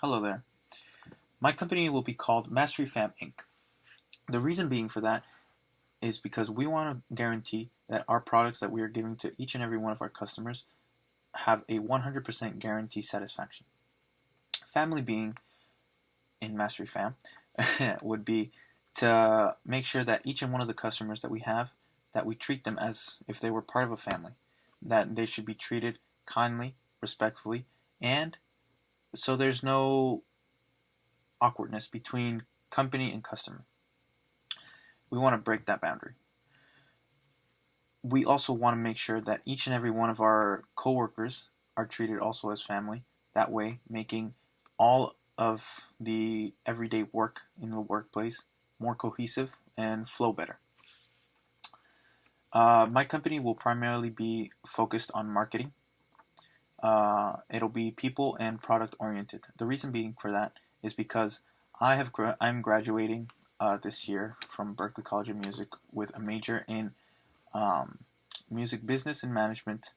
Hello there. My company will be called Mastery Fam Inc. The reason being for that is because we want to guarantee that our products that we are giving to each and every one of our customers have a 100% guarantee satisfaction. Family being in Mastery Fam would be to make sure that each and one of the customers that we have, that we treat them as if they were part of a family, that they should be treated kindly, respectfully, and so there's no awkwardness between company and customer. We want to break that boundary. We also want to make sure that each and every one of our coworkers are treated also as family. That way, making all of the everyday work in the workplace more cohesive and flow better. My company will primarily be focused on marketing. It'll be people and product oriented. The reason being for that is because I'm graduating this year from Berklee College of Music with a major in um, music business and management,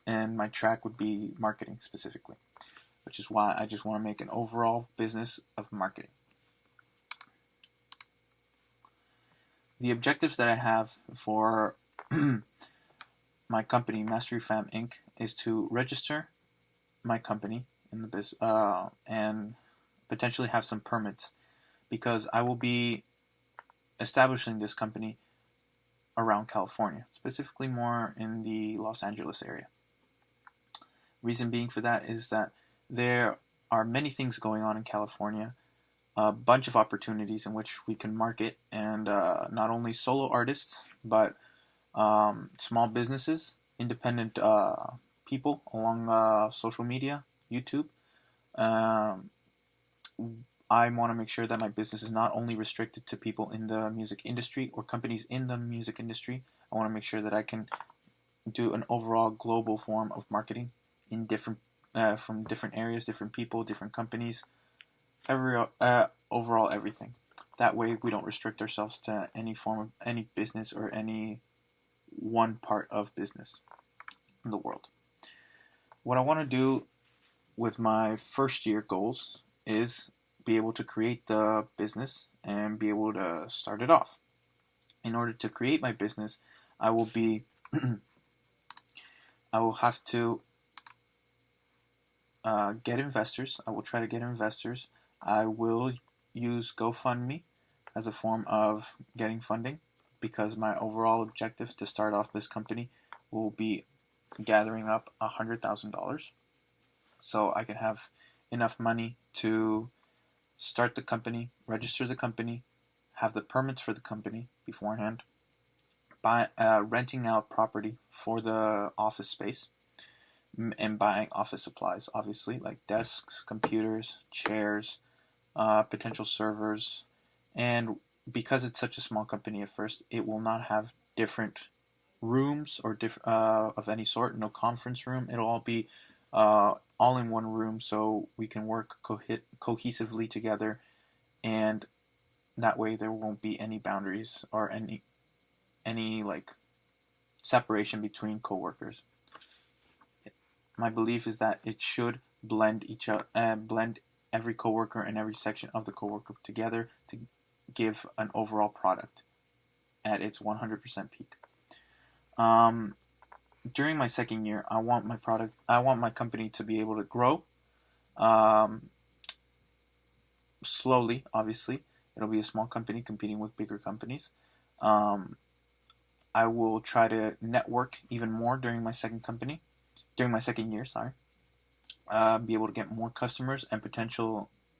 and my track would be marketing specifically, which is why I just want to make an overall business of marketing. The objectives that I have for my company, Mastery Fam Inc., is to register my company in the and potentially have some permits because I will be establishing this company around California, specifically more in the Los Angeles area. Reason being for that is that there are many things going on in California, a bunch of opportunities in which we can market, and not only solo artists, but small businesses, independent people along social media, YouTube. Um, I want to make sure that my business is not only restricted to people in the music industry or companies in the music industry. I want to make sure that I can do an overall global form of marketing in different from different areas, different people, different companies, overall everything. That way, we don't restrict ourselves to any form of any business or any one part of business in the world. What I want to do with my first year goals is be able to create the business and be able to start it off. In order to create my business, I will be I will have to get investors. I will try to get investors. I will use GoFundMe as a form of getting funding because my overall objective to start off this company will be gathering up $100,000 so I can have enough money to start the company, register the company, have the permits for the company beforehand, renting out property for the office space, and buying office supplies, obviously, like desks, computers, chairs, potential servers. And because it's such a small company at first, it will not have different rooms or of any sort, no conference room. It'll all be all in one room so we can work cohesively together, and that way there won't be any boundaries or any like separation between coworkers. My belief is that it should blend every coworker and every section of the coworker together to give an overall product at its 100% peak. Um, During my second year, I want my company to be able to grow um, slowly. Obviously, it'll be a small company competing with bigger companies. Um, I will try to network even more during my second year. Sorry, be able to get more customers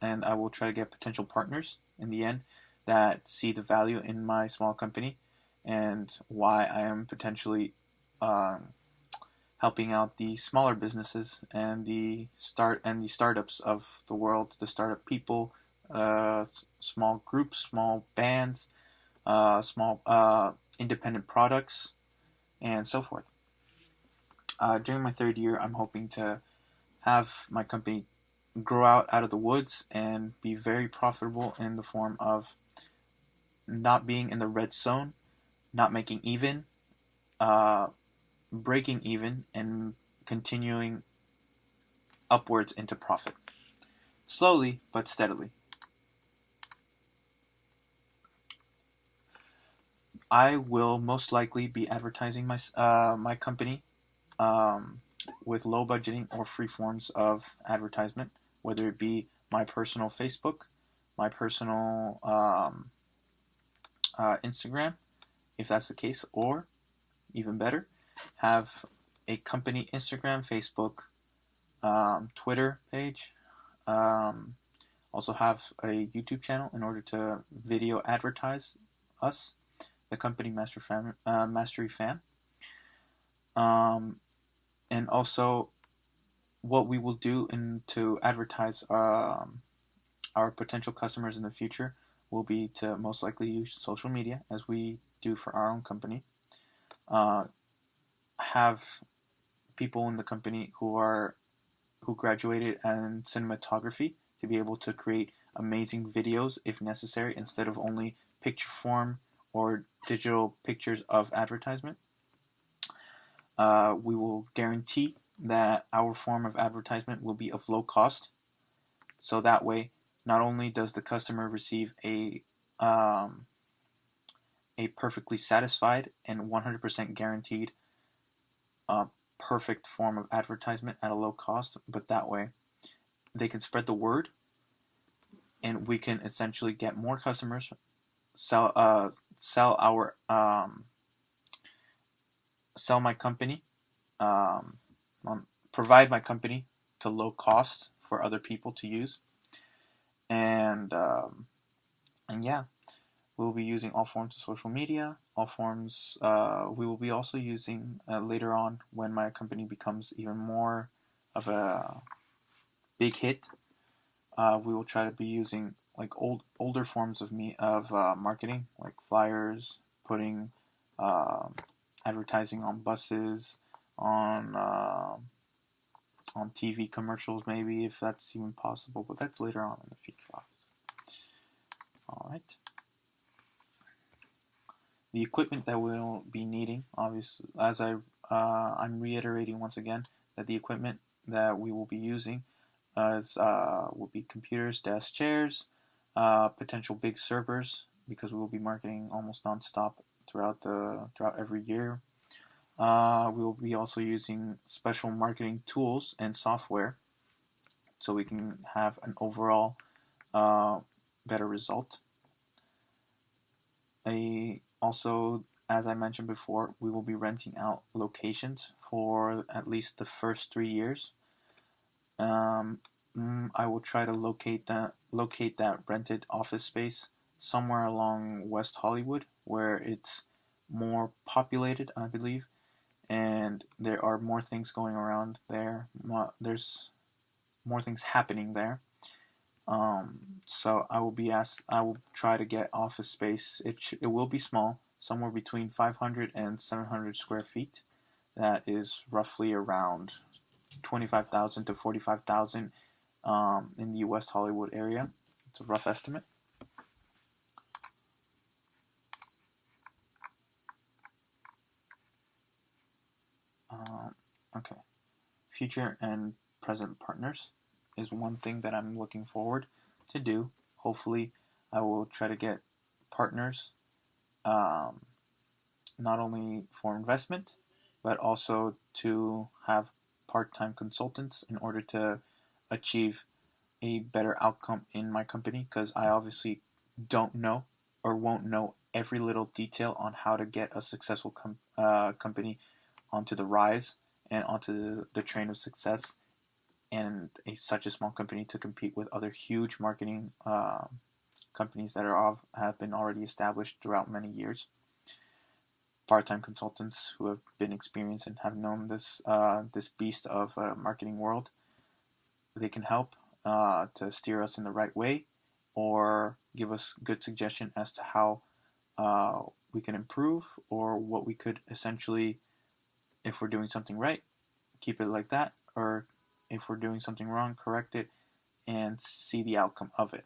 and I will try to get potential partners in the end that see the value in my small company and why I am potentially um, helping out the smaller businesses and the startups of the world, the startup people, small groups, small bands, small independent products, and so forth. During my third year, I'm hoping to have my company grow out of the woods and be very profitable in the form of not being in the red zone, not making even, uh, breaking even, and continuing upwards into profit. slowly but steadily. I will most likely be advertising my company um, with low budgeting or free forms of advertisement, whether it be my personal Facebook, my personal Instagram, if that's the case, or even better, have a company Instagram, Facebook, Twitter page. Um, Also have a YouTube channel in order to video advertise us, the company Mastery Fam. Um, and also, what we will do to advertise our potential customers in the future will be to most likely use social media as we do for our own company. Uh, have people in the company who graduated in cinematography to be able to create amazing videos if necessary instead of only picture form or digital pictures of advertisement. We will guarantee that our form of advertisement will be of low cost, so that way not only does the customer receive a perfectly satisfied and 100% guaranteed perfect form of advertisement at a low cost, but that way they can spread the word and we can essentially get more customers, sell our sell my company, um, provide my company to low cost for other people to use, and yeah, we'll be using all forms of social media, all forms. We will be also using later on when my company becomes even more of a big hit. We will try to be using like older forms of marketing, like flyers, putting uh, advertising on buses, on on TV commercials, maybe if that's even possible. But that's later on in the future, obviously. All right. The equipment that we'll be needing, obviously, as I'm reiterating once again that the equipment that we will be using will be computers, desks, chairs, potential big servers because we will be marketing almost nonstop throughout every year. We will be also using special marketing tools and software so we can have an overall better result. Also, as I mentioned before, we will be renting out locations for at least the first 3 years. I will try to locate that rented office space somewhere along West Hollywood, where it's more populated, I believe, and there are more things going around there. There's more things happening there. So I will try to get office space. It will be small, somewhere between 500 and 700 square feet. That is roughly around 25,000 to 45,000 in the West Hollywood area. It's a rough estimate. Okay. Future and present partners is one thing that I'm looking forward to do. Hopefully, I will try to get partners um, not only for investment, but also to have part-time consultants in order to achieve a better outcome in my company because I obviously don't know or won't know every little detail on how to get a successful company onto the rise and onto the train of success and such a small company to compete with other huge marketing companies that have been already established throughout many years. Part-time consultants who have been experienced and have known this beast of marketing world. They can help to steer us in the right way or give us good suggestion as to how we can improve or what we could essentially, if we're doing something right, keep it like that, or if we're doing something wrong, correct it and see the outcome of it.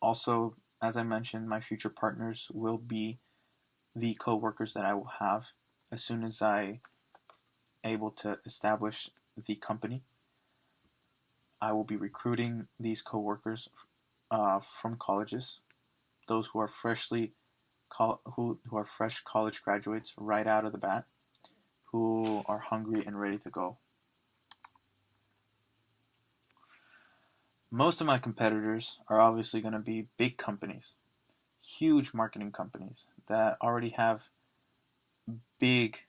Also, as I mentioned, my future partners will be the co-workers that I will have as soon as I able to establish the company. I will be recruiting these coworkers from colleges, those who are who are fresh college graduates right out of the bat, who are hungry and ready to go. Most of my competitors are obviously going to be big companies, huge marketing companies that already have big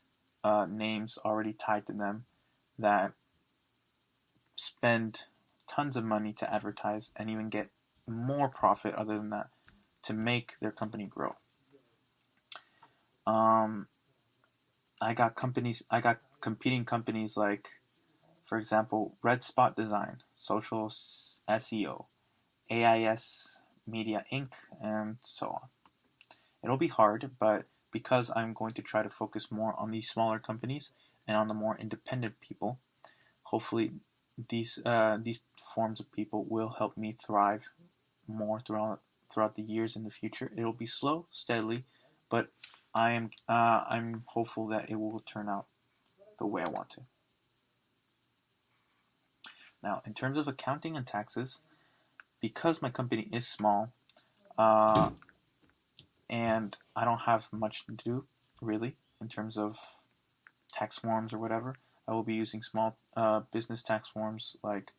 names already tied to them, that spend tons of money to advertise and even get more profit other than that to make their company grow. Um, I got competing companies like, for example, Red Spot Design, Social SEO, AIS Media Inc., and so on. It'll be hard, but because I'm going to try to focus more on these smaller companies and on the more independent people, hopefully these forms of people will help me thrive more throughout the years in the future. It'll be slow, steadily, but I'm hopeful that it will turn out the way I want to. Now, in terms of accounting and taxes, because my company is small, uh, and I don't have much to do really in terms of tax forms or whatever, I will be using small business tax forms like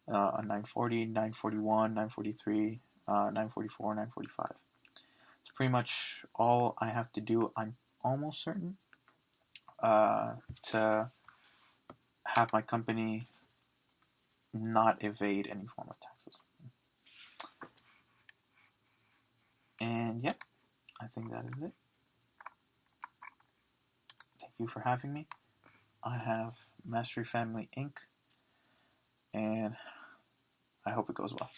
a 940, 941, 943, 944, 945. It's pretty much all I have to do. I'm almost certain to have my company not evade any form of taxes. And yep, I think that is it. Thank you for having me. I have Mastery Family Inc., and I hope it goes well.